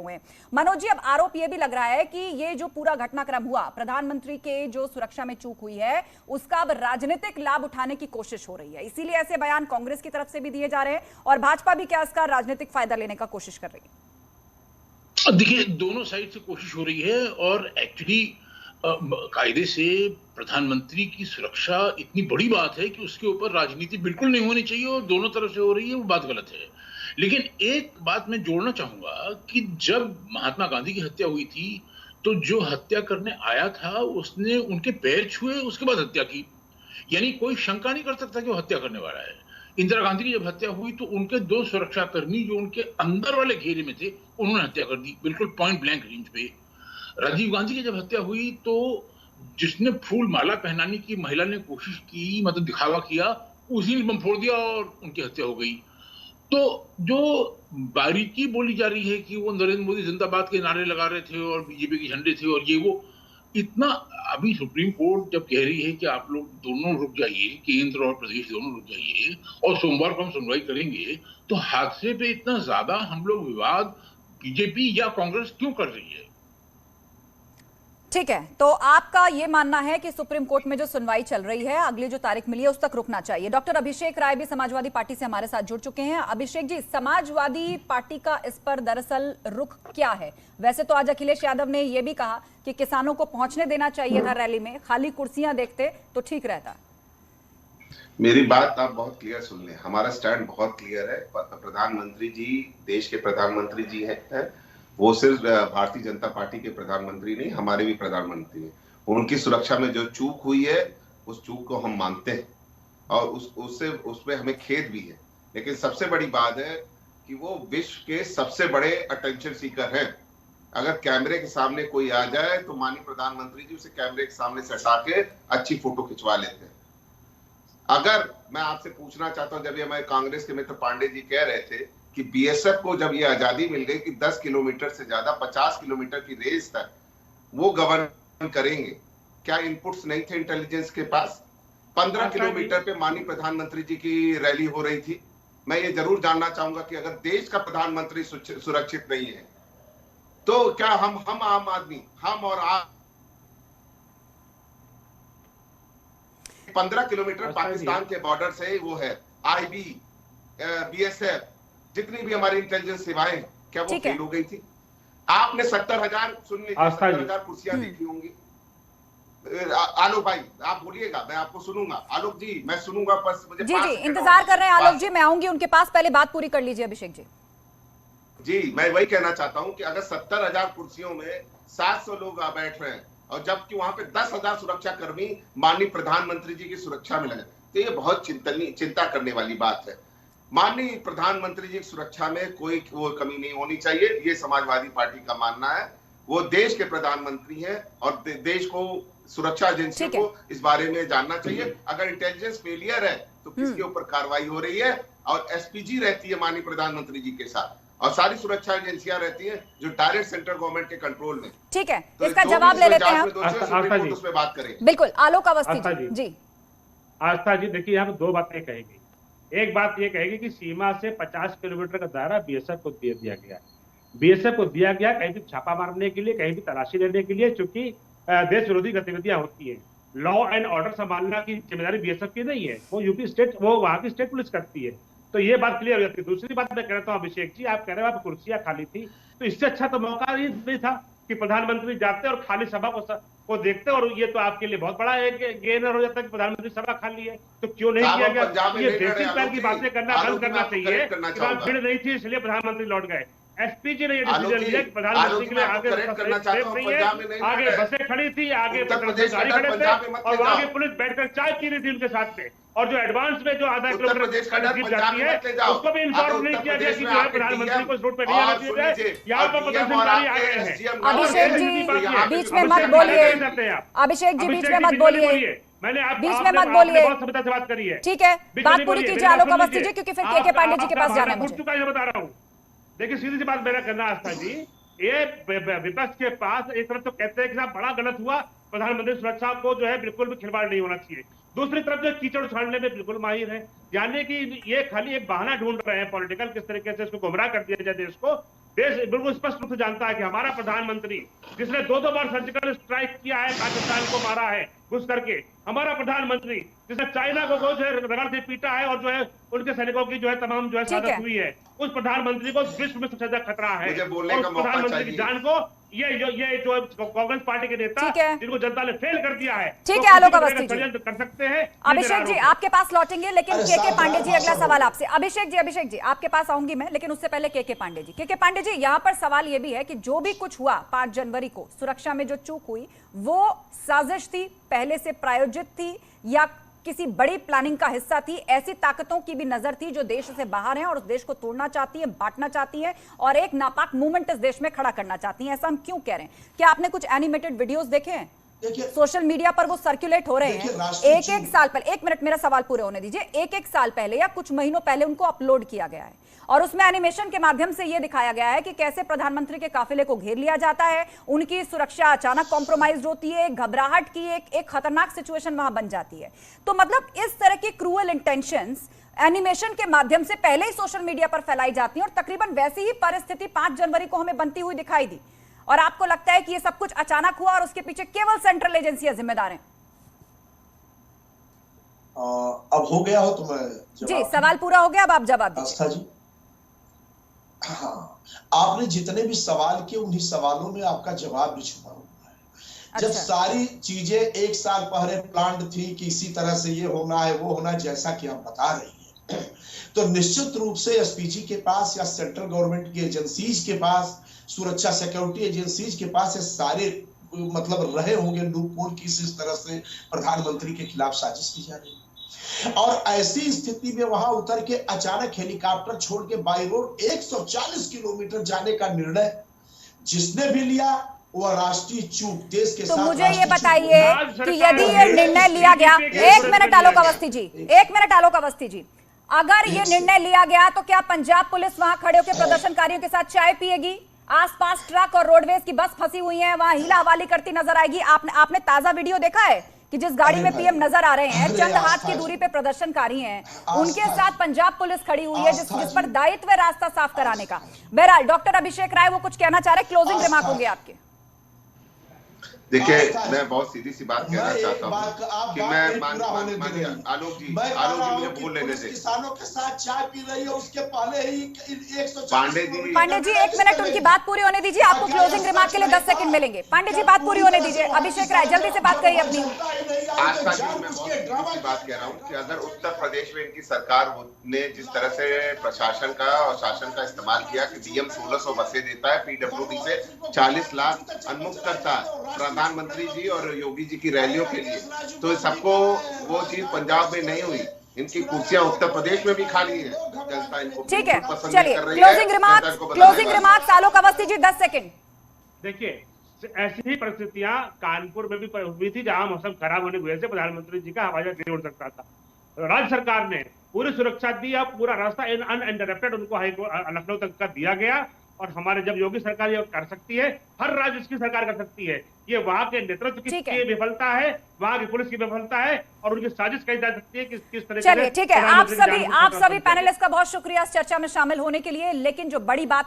हुए। मनोज जी, अब आरोप यह भी लग रहा है कि ये जो पूरा घटनाक्रम हुआ, प्रधानमंत्री के जो सुरक्षा में चूक हुई है, उसका अब राजनीतिक लाभ उठाने की कोशिश हो रही है। इसीलिए ऐसे बयान कांग्रेस की तरफ से भी दिए जा रहे हैं और भाजपा भी क्या इसका राजनीतिक फायदा लेने का कोशिश कर रही है? देखिए, दोनों साइड से कोशिश हो रही है और एक्चुअली कायदे से प्रधानमंत्री की सुरक्षा इतनी बड़ी बात है कि उसके ऊपर राजनीति बिल्कुल नहीं होनी चाहिए और दोनों तरफ से हो रही है, वो बात गलत है। लेकिन एक बात मैं जोड़ना चाहूंगा कि जब महात्मा गांधी की हत्या हुई थी, तो जो हत्या करने आया था उसने उनके पैर छुए, उसके बाद हत्या की। यानी कोई शंका नहीं कर सकता कि वो हत्या करने वाला है। इंदिरा गांधी की जब हत्या हुई तो उनके दो सुरक्षाकर्मी जो उनके अंदर वाले घेरे में थे, उन्होंने हत्या कर दी, बिल्कुल पॉइंट ब्लैंक रेंज पे। राजीव गांधी की जब हत्या हुई तो जिसने फूल माला पहनाने की महिला ने कोशिश की, मतलब दिखावा किया, उसी ने बम फोड़ दिया और उनकी हत्या हो गई। तो जो बारीकी बोली जा रही है कि वो नरेंद्र मोदी जिंदाबाद के नारे लगा रहे थे और बीजेपी के झंडे थे और ये वो, इतना अभी सुप्रीम कोर्ट जब कह रही है कि आप लोग दोनों रुक जाइए, केंद्र और प्रदेश दोनों रुक जाइए और सोमवार को हम सुनवाई करेंगे, तो हादसे पे इतना ज्यादा हम लोग विवाद बीजेपी या कांग्रेस क्यों कर रही है? ठीक है, तो आपका यह मानना है कि सुप्रीम कोर्ट में जो सुनवाई चल रही है, अगली जो तारीख मिली है उस तक रुकना चाहिए। डॉक्टर अभिषेक राय भी समाजवादी पार्टी से हमारे साथ जुड़ चुके हैं। अभिषेक जी, समाजवादी पार्टी का इस पर दरअसल रुख क्या है? वैसे तो आज अखिलेश यादव ने यह भी कहा कि किसानों को पहुंचने देना चाहिए था रैली में, खाली कुर्सियां देखते तो ठीक रहता। मेरी बात आप बहुत क्लियर सुन लें, हमारा स्टैंड बहुत क्लियर है। प्रधानमंत्री जी देश के प्रधानमंत्री जी हैं, वो सिर्फ भारतीय जनता पार्टी के प्रधानमंत्री नहीं, हमारे भी प्रधानमंत्री हैं। उनकी सुरक्षा में जो चूक हुई है, उस चूक को हम मानते हैं और उसमें हमें खेद भी है। लेकिन सबसे बड़ी बात है कि वो विश्व के सबसे बड़े अटेंशन सीकर हैं। अगर कैमरे के सामने कोई आ जाए तो माननीय प्रधानमंत्री जी उसे कैमरे के सामने से हटा के अच्छी फोटो खिंचवा लेते हैं। अगर मैं आपसे पूछना चाहता हूं, जब ये हमारे कांग्रेस के मित्र पांडे जी कह रहे थे कि बीएसएफ को जब ये आजादी मिल गई कि 10 किलोमीटर से ज्यादा 50 किलोमीटर की रेंज तक वो गवर्न करेंगे, क्या इनपुट्स नहीं थे इंटेलिजेंस के पास? 15 किलोमीटर पे माननीय प्रधानमंत्री जी की रैली हो रही थी। मैं ये जरूर जानना चाहूंगा कि अगर देश का प्रधानमंत्री सुरक्षित नहीं है तो क्या हम आम आदमी, हम और आप 15 किलोमीटर पाकिस्तान के बॉर्डर से वो है आईबी, बीएसएफ, जितनी भी हमारी इंटेलिजेंस सेवाएं, क्या वो फेल हो गई थी? आपने 70,000 सुन लीजिए, 70,000 कुर्सियां देखी होंगी। आलोक भाई आप बोलिएगा, मैं आपको सुनूंगा। आलोक जी मैं सुनूंगा, बस मुझे जी इंतजार कर रहे हैं आलोक जी, मैं आऊंगी उनके पास, पहले बात पूरी कर लीजिए अभिषेक जी। जी मैं वही कहना चाहता हूं कि अगर 70,000 कुर्सियों में 700 लोग बैठ रहे हैं और जबकि वहां पे 10,000 सुरक्षा कर्मी माननीय प्रधानमंत्री जी की सुरक्षा में लगे, तो ये बहुत चिंता करने वाली बात है। माननीय प्रधानमंत्री जी की सुरक्षा में कोई वो कमी नहीं होनी चाहिए, ये समाजवादी पार्टी का मानना है। वो देश के प्रधानमंत्री हैं और देश को, सुरक्षा एजेंसियों को इस बारे में जानना चाहिए। अगर इंटेलिजेंस फेलियर है तो किसके ऊपर कार्रवाई हो रही है, और एसपीजी रहती है माननीय प्रधानमंत्री जी के साथ और सारी सुरक्षा एजेंसियां रहती हैं जो डायरेक्ट सेंट्रल गवर्नमेंट के कंट्रोल में। ठीक है, तो इसका जवाब ले लेते हैं, उसमें बात करेंगे। बिल्कुल, आलोक अवस्थी जी। आस्था जी देखिए, यहाँ दो बातें कहेगी। एक बात ये कहेगी कि सीमा से 50 किलोमीटर का दायरा बीएसएफ को दे दिया गया। बीएसएफ को दिया गया कहीं भी छापा मारने के लिए, कहीं भी तलाशी लेने के लिए, क्योंकि देश विरोधी गतिविधियां होती हैं। लॉ एंड ऑर्डर संभालना की जिम्मेदारी बीएसएफ की नहीं है, वो यूपी स्टेट, वो वहां की स्टेट पुलिस करती है। तो ये बात क्लियर हो जाती है। दूसरी बात मैं कहता हूं अभिषेक जी, आप कह रहे हो आप कुर्सियां खाली थी, तो इससे अच्छा तो मौका ही नहीं था कि प्रधानमंत्री जाते और खाली सभा को देखते, और ये तो आपके लिए बहुत बड़ा एक गेनर हो जाता है कि प्रधानमंत्री सभा खाली है, तो क्यों नहीं किया गया? ये बेसिक पैर की बातें करना बंद करना चाहिए। भीड़ नहीं थी इसलिए प्रधानमंत्री लौट गए। एसपीजी ने ये डिसीजन लिया कि प्रधानमंत्री के लिए आगे आगे बसें खड़ी थी, आगे गाड़ी खड़े थे और वहां की पुलिस बैठकर चाय पी रही थी उनके साथ में, और जो एडवांस में जो आधा किलोमीटर जीप जाती है उसको भी इन्फॉर्म नहीं किया गया कि जो है प्रधानमंत्री को इस रूट पे नहीं आना दिया जाए। यहाँ पर प्रदर्शनकारी आ गए हैं। अभिषेक जी बीच में मत बोलिए, अभिषेक जी बीच में मत बोलिए, मैंने आप बीच में मत बोलिए, बहुत सभ्यता से बात करी है। ठीक है, बात पूरी कीजिए आलोक अवस्थी जी, क्योंकि फिर के पांडे जी के पास जाना है मुझे। बता रहा हूँ, देखिए सीधी सी बात मेरा करना आस्था जी, ये विपक्ष के पास एक तरफ तो कहते हैं कि साहब बड़ा गलत हुआ, प्रधानमंत्री सुरक्षा को जो है बिल्कुल भी खिलवाड़ नहीं होना चाहिए, दूसरी तरफ जो कीचड़ उछालने में बिल्कुल माहिर है, यानी कि ये खाली एक बहाना ढूंढ रहे हैं पॉलिटिकल, किस तरीके से इसको गुमराह कर दिया जाए देश को। देश बिल्कुल स्पष्ट रूप से जानता है कि हमारा प्रधानमंत्री, जिसने 2 बार सर्जिकल स्ट्राइक किया है, पाकिस्तान को मारा है घुस करके, हमारा प्रधानमंत्री जिसने चाइना को जो है रगड़ से पीटा है और जो है उनके सैनिकों की जो है तमाम जो है शहादत हुई है, उस प्रधानमंत्री को विश्व में सबसे ज्यादा खतरा है। मुझे बोलने और का उस मौका प्रधानमंत्री की चाहिए। जान को ये जो कांग्रेस पार्टी के नेता ठीक है। जिनको जनता ने फेल कर दिया है, ठीक वो है, आलोक किसी भी अवस्थी तरह का जी। षड्यंत्र कर सकते हैं। अभिषेक जी आपके पास लौटेंगे, लेकिन अरे के साहब, पांडे जी यार, अगला भाषा सवाल बोलो। आपसे। अभिषेक जी आपके पास आऊंगी मैं, लेकिन उससे पहले के पांडे जी। के पांडे जी, यहां पर सवाल यह भी है कि जो भी कुछ हुआ 5 जनवरी को सुरक्षा में जो चूक हुई, वो साजिश थी, पहले से प्रायोजित थी, या किसी बड़ी प्लानिंग का हिस्सा थी? ऐसी ताकतों की भी नजर थी जो देश से बाहर हैं और उस देश को तोड़ना चाहती है, बांटना चाहती है और एक नापाक मूवमेंट इस देश में खड़ा करना चाहती हैं। ऐसा हम क्यों कह रहे हैं? क्या आपने कुछ एनिमेटेड वीडियोस देखे हैं? देखिए, सोशल मीडिया पर वो सर्कुलेट हो रहे देखिए, हैं। राष्ट्रीय एक साल पहले, 1 मिनट मेरा सवाल पूरे होने दीजिए। एक साल पहले या कुछ महीनों पहले उनको अपलोड किया गया है और उसमें एनिमेशन के माध्यम से यह दिखाया गया है कि कैसे प्रधानमंत्री के काफिले को घेर लिया जाता है, उनकी सुरक्षा अचानक कॉम्प्रोमाइज होती है, घबराहट की एक खतरनाक सिचुएशन वहां बन जाती है। तो मतलब इस तरह की क्रूअल इंटेंशंस एनिमेशन के माध्यम से पहले ही सोशल मीडिया पर फैलाई जाती है और तकरीबन वैसी ही परिस्थिति 5 जनवरी को हमें बनती हुई दिखाई दी। और आपको लगता है कि ये सब कुछ अचानक हुआ और उसके पीछे केवल सेंट्रल एजेंसियां जिम्मेदार हैं? अब हो गया हो तो मैं जी, सवाल पूरा हो गया, अब आप जवाब दीजिए। आस्था जी, हाँ, आपने जितने भी सवाल किए उन्हीं सवालों में आपका जवाब भी छुपा हुआ है। जब अच्छा। सारी चीजें 1 साल पहले प्लान्ड थी कि इसी तरह से ये होना है वो होना, जैसा कि आप बता रही हैं, तो निश्चित रूप से एसपीजी के पास या सेंट्रल गवर्नमेंट की एजेंसीज के पास, सुरक्षा सिक्योरिटी एजेंसीज के पास ये सारे मतलब रहे होंगे लूप होल की इस तरह से प्रधानमंत्री के खिलाफ साजिश की जा रही है। और ऐसी स्थिति में वहां उतर के अचानक हेलीकॉप्टर छोड़ के बाई रोड 140 किलोमीटर जाने का निर्णय जिसने भी लिया वो राष्ट्रीय चूक, देश के तो साथ मुझे ये राष्ट्रीय चूक बताइए होगी। कि यदि ये निर्णय लिया गया, एक मिनट आलोक अवस्थी जी, एक मिनट आलोक अवस्थी जी, अगर ये निर्णय लिया गया तो क्या पंजाब पुलिस वहां खड़े होकर प्रदर्शनकारियों के साथ चाय पिएगी? आसपास ट्रक और रोडवेज की बस फंसी हुई है, वहां हीला हवाली करती नजर आएगी? आपने ताजा वीडियो देखा है कि जिस गाड़ी में पीएम नजर आ रहे हैं, चंद हाथ की दूरी पे प्रदर्शनकारी हैं, उनके साथ पंजाब पुलिस खड़ी हुई है जिस पर दायित्व है रास्ता साफ कराने का। बहरहाल डॉक्टर अभिषेक राय वो कुछ कहना चाह रहे, क्लोजिंग रिमार्क होंगे आपके। देखिए, मैं बहुत सीधी सी बात कहना चाहता हूँ कि मैं आलोक जी मुझे बोल लेने दें। किसानों के साथ चाय पी रही है, उसके पहले ही पांडे जी 1 मिनट उनकी बात पूरी होने दीजिए, आपको क्लोजिंग रिमार्क के लिए 10 सेकंड मिलेंगे। पांडे जी बात पूरी होने दीजिए। अभिषेक राय जल्दी से बात करिए अपनी। आस्था जी, मैं बहुत सीधी सी बात कह रहा हूँ कि अगर उत्तर प्रदेश में इनकी सरकार ने जिस तरह से प्रशासन का और शासन का इस्तेमाल किया कि डीएम 1600 बसें देता है, पीडब्ल्यूडी से 40 लाख उन्मुक्त करता है प्रधानमंत्री जी और योगी जी की रैलियों के लिए, तो सबको वो चीज पंजाब में नहीं हुई। इनकी कुर्सियां उत्तर प्रदेश में भी खाली है, जनता इनको ठीक है, पसंद चलिए नहीं कर रही है। Closing remark Alok Awasthi ji 10 second. देखिए, ऐसी ही परिस्थितियां कानपुर में भी हुई थी जहां मौसम खराब होने की वजह से प्रधानमंत्री जी का हवाई जहाज नहीं उड़ सकता था। राज्य सरकार ने पूरी सुरक्षा दी, अब पूरा रास्ता अनइंटरप्टेड उनको लखनऊ तक का दिया गया। और हमारे जब योगी सरकार ये कर सकती है, हर राज्य इसकी सरकार कर सकती है। ये वहां के नेतृत्व की विफलता है, वहां की पुलिस की विफलता है और उनकी साजिश कही जा सकती है कि किस तरह। चलिए ठीक है, आप सभी पैनलिस्ट का बहुत शुक्रिया इस चर्चा में शामिल होने के लिए। लेकिन जो बड़ी बात